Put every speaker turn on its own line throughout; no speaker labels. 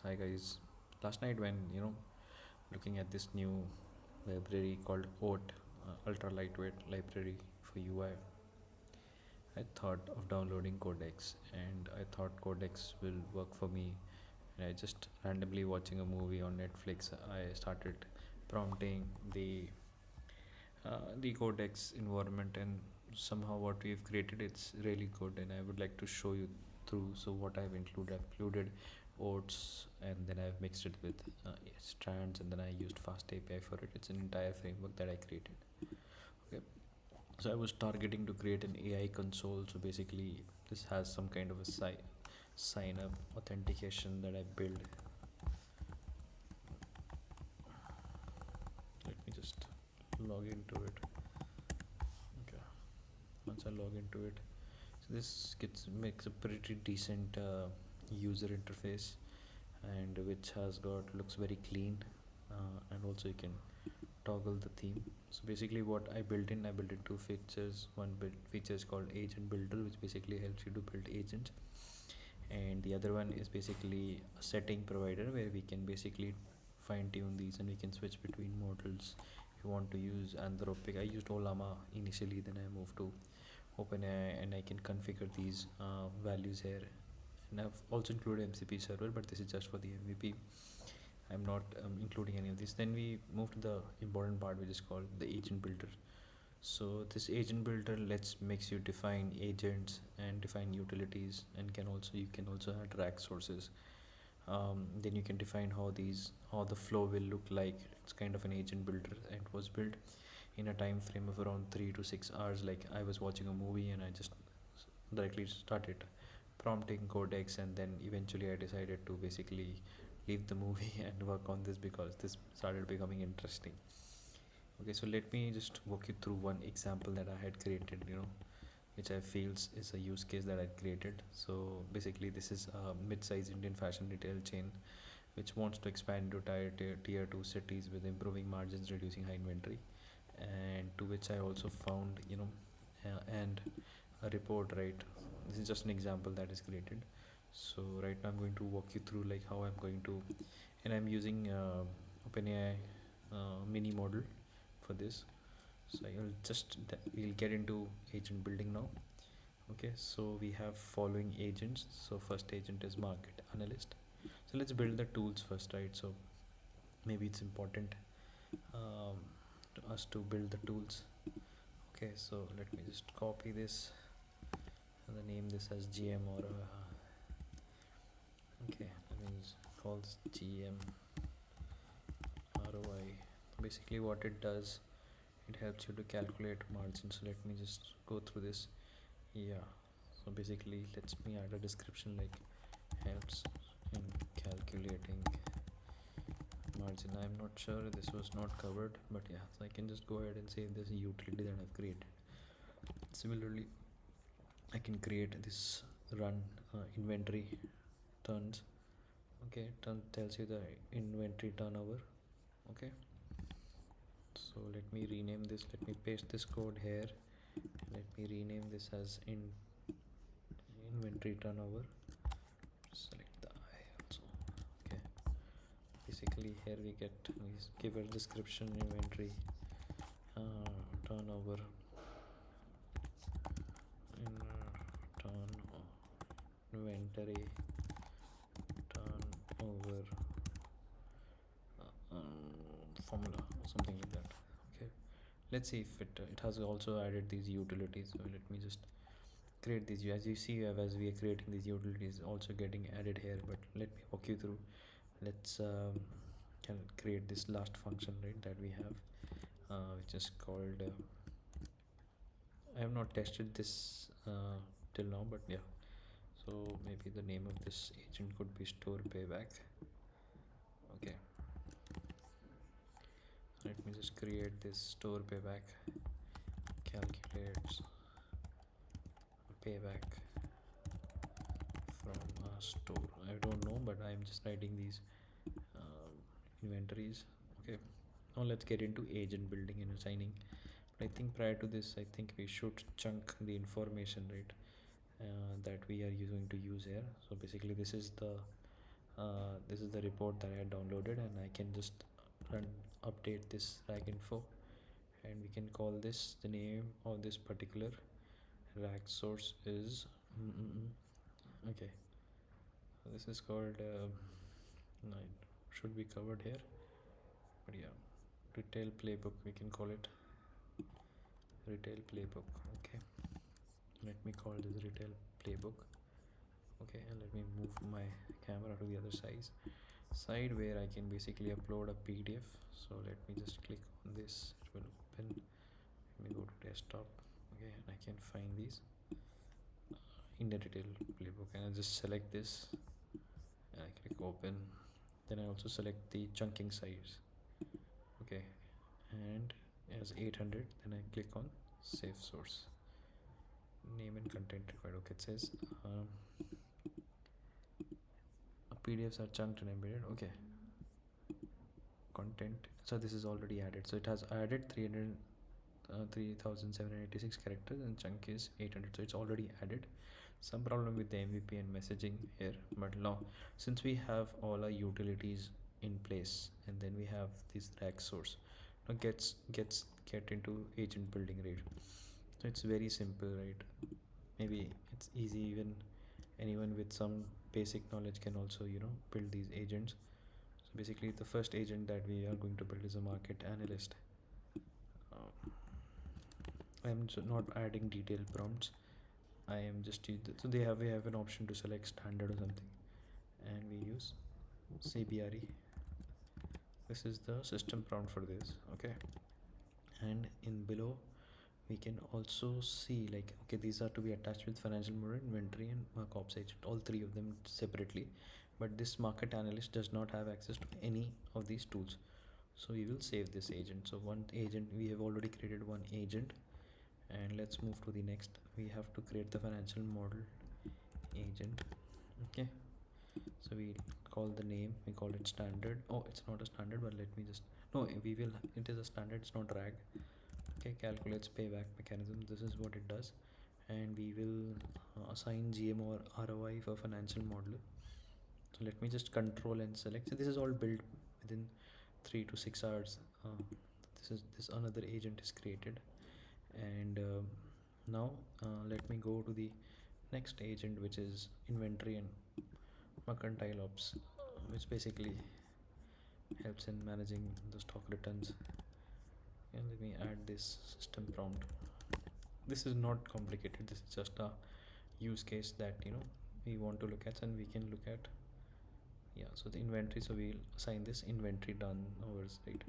Hi guys. Last night when looking at this new library called OAT, ultra lightweight library for UI, I thought of downloading Codex, and I thought Codex will work for me. And I just randomly watching a movie on Netflix, I started prompting the Codex environment, and somehow what we've created, it's really good, and I would like to show you through. So what I've included oats, and then I've mixed it with strands, and then I used FastAPI for it. It's an entire framework that I created. Okay, so I was targeting to create an AI console. So basically this has some kind of a sign up authentication that I build. Let me just log into it. Okay, once I log into it, so this makes a pretty decent user interface, and which has got looks very clean, and also you can toggle the theme. So basically what I built in two features. One feature is called agent builder, which basically helps you to build agents, and the other one is basically a setting provider where we can basically fine tune these, and we can switch between models. If you want to use Anthropic, I used Olama initially, then I moved to OpenAI, and I can configure these values here. And I've also included MCP server, but this is just for the MVP. I'm not including any of this. Then we move to the important part, which is called the agent builder. So this agent builder makes you define agents and define utilities, and you can also add rack sources. Then you can define how the flow will look like. It's kind of an agent builder, and it was built in a time frame of around 3 to 6 hours. Like I was watching a movie, and I just directly started prompting Codex, and then eventually I decided to basically leave the movie and work on this because this started becoming interesting. Okay, so let me just walk you through one example that I had created, which I feel is a use case that I created. So basically this is a mid-sized Indian fashion retail chain which wants to expand to tier 2 cities with improving margins, reducing high inventory, and to which I also found and a report, right? This is just an example that is created. So right now I'm going to walk you through like how I'm going to, and I'm using OpenAI mini model for this. So we'll get into agent building now. Okay, so we have following agents. So first agent is market analyst. So let's build the tools first, right? So maybe it's important um, to us to build the tools. Okay, so let me just copy this and then name this as GM, or okay, let me call this GM ROI. Basically what it does, it helps you to calculate margins. So let me just go through this. Yeah, so basically let me add a description like helps in calculating margin. I'm not sure, this was not covered, but yeah, so I can just go ahead and say this utility that I've created. Similarly, I can create this run inventory turns. Okay, tells you the inventory turnover. Okay, so let me rename this. Let me paste this code here. Let me rename this as inventory turnover. Select the I also. Okay, basically here we give a description inventory turnover in inventory turnover formula or something like that. Okay, let's see if it has also added these utilities. So let me just create these. As you see, as we are creating these utilities also getting added here, but let me walk you through. Let's can create this last function, right, that we have, which is called I have not tested this till now, but yeah, so maybe the name of this agent could be store payback. Okay, let me just create this store payback. Calculates payback from a store. I don't know, but I'm just writing these inventories. Okay, now let's get into agent building and assigning. But I think prior to this, I think we should chunk the information, right, that we are going to use here. So basically this is the This is the report that I had downloaded, and I can just run update this rag info, and we can call this, the name of this particular rag source is okay, so this is called no, it should be covered here, but yeah, retail playbook, we can call it retail playbook. Okay, let me call this retail playbook. Okay, and let me move my camera to the other side where I can basically upload a PDF. So let me just click on this, it will open. Let me go to desktop. Okay, and I can find these in the retail playbook, and I just select this and I click open. Then I also select the chunking size. Okay, and as 800, then I click on save source, name and content required. Okay, it says PDFs are chunked and embedded. Okay, content, so this is already added, so it has added 3786 characters, and chunk is 800, so it's already added. Some problem with the MVP and messaging here, but now since we have all our utilities in place, and then we have this rag source, now get into agent building, right? So it's very simple, right? Maybe it's easy, even anyone with some basic knowledge can also, you know, build these agents. So basically the first agent that we are going to build is a market analyst. I'm not adding detailed prompts. I am just so we have an option to select standard or something, and we use CBRE. This is the system prompt for this. Okay, and in below we can also see, like, okay, these are to be attached with financial model, inventory, and ops agent, all three of them separately. But this market analyst does not have access to any of these tools, so we will save this agent. So one agent, we have already created one agent, and let's move to the next. We have to create the financial model agent. Okay, so we call the name, we call it standard. Oh, it's not a standard, but let me just, no, we will, it is a standard, it's not rag. Okay, calculates payback mechanism, this is what it does. And we will assign GM or ROI for financial model. So let me just control and select. So this is all built within 3 to 6 hours. This another agent is created, and now let me go to the next agent, which is inventory and mercantile ops, which basically helps in managing the stock returns. And let me add this system prompt. This is not complicated, this is just a use case that, you know, we want to look at, and we can look at, yeah, so the inventory, so we'll assign this inventory done hours, right?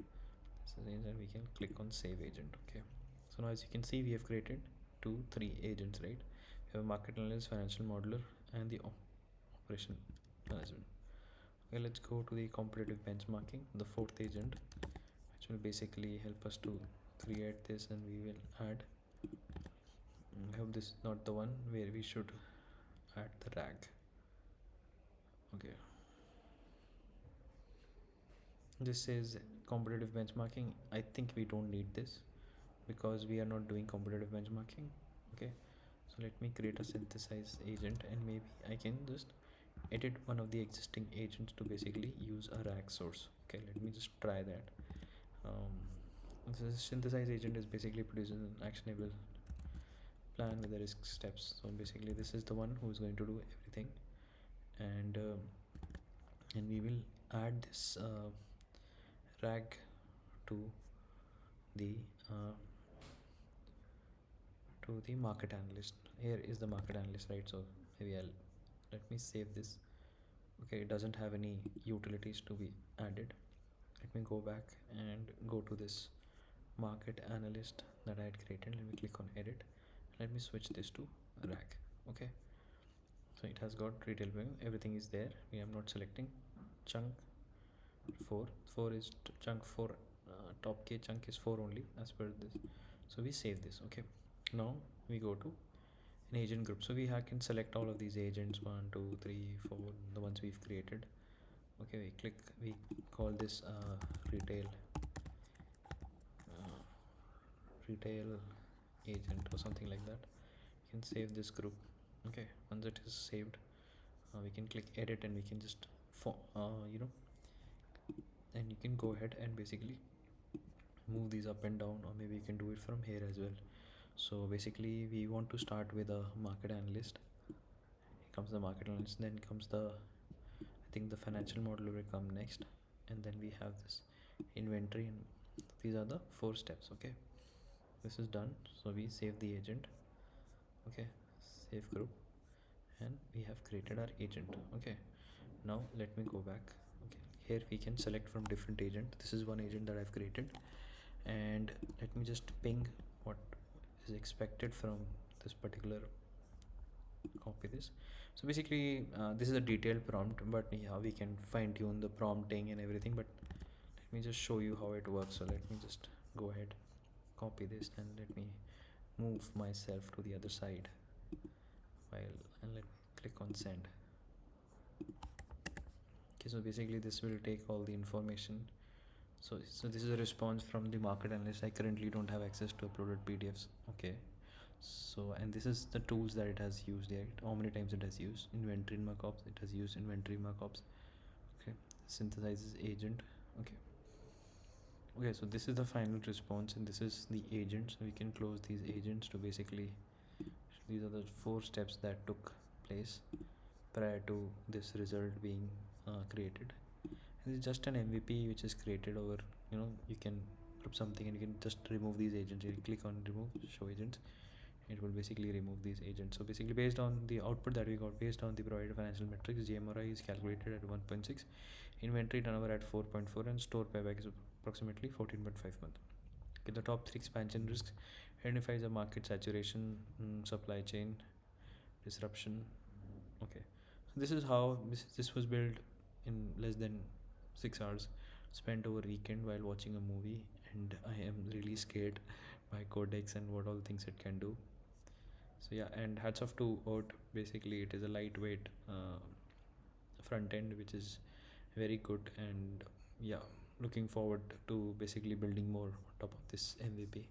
So then we can click on save agent. Okay, so now as you can see, we have created 3 agents, right? We have a market analyst, financial modeler, and the operation management. Okay, let's go to the competitive benchmarking, the 4th agent, which will basically help us to create this, and we will add, I hope this is not the one where we should add the rag. Okay, this says competitive benchmarking. I think we don't need this because we are not doing competitive benchmarking. Okay, so let me create a synthesize agent, and maybe I can just edit one of the existing agents to basically use a rag source. Okay, let me just try that. This synthesize agent is basically produces an actionable plan with the risk steps. So basically this is the one who is going to do everything, and we will add this rag to the market analyst. Here is the market analyst, right? So maybe let me save this. Okay, it doesn't have any utilities to be added. Let me go back and go to this market analyst that I had created. Let me click on edit. Let me switch this to rag. Okay, so it has got retail billing, everything is there. We am not selecting chunk 4 is chunk 4, top k chunk is 4 only as per this. So we save this. Okay, now we go to an agent group. So we can select all of these agents, 1 2 3 4, the ones we've created. Okay, we call this retail agent or something like that. You can save this group. Okay, once it is saved, we can click edit, and we can just for and you can go ahead and basically move these up and down, or maybe you can do it from here as well. So basically we want to start with a market analyst. Here comes the market analyst, then comes the, I think the financial model will come next, and then we have this inventory, and these are the 4 steps. Okay, this is done, so we save the agent. Okay, save group, and we have created our agent. Okay, now let me go back. Okay, here we can select from different agent. This is one agent that I've created, and let me just ping what is expected from this particular, copy this. So basically this is a detailed prompt, but yeah, we can fine tune the prompting and everything, but let me just show you how it works. So let me just go ahead, copy this, and let me move myself to the other side while, and let me click on send. Okay, so basically this will take all the information. So this is a response from the market analyst. I currently don't have access to uploaded PDFs. Okay, so, and this is the tools that it has used here, how many times it has used inventory markups, it has used inventory markups. Okay, synthesizes agent. Okay, okay, so this is the final response, and this is the agent. So we can close these agents to basically, these are the 4 steps that took place prior to this result being created. And it's just an MVP which is created over, you can group something and you can just remove these agents. You click on remove, show agents, it will basically remove these agents. So basically based on the output that we got, based on the provided financial metrics, GMRI is calculated at 1.6, inventory turnover at 4.4, and store payback is approximately 14.5 months. Okay, the top 3 expansion risks identifies a market saturation, supply chain disruption. Okay, so this is how this was built in less than 6 hours, spent over weekend while watching a movie, and I am really scared by Codex and what all things it can do. So yeah, and hats off to OAT. Basically it is a lightweight front end which is very good, and yeah, looking forward to basically building more on top of this MVP.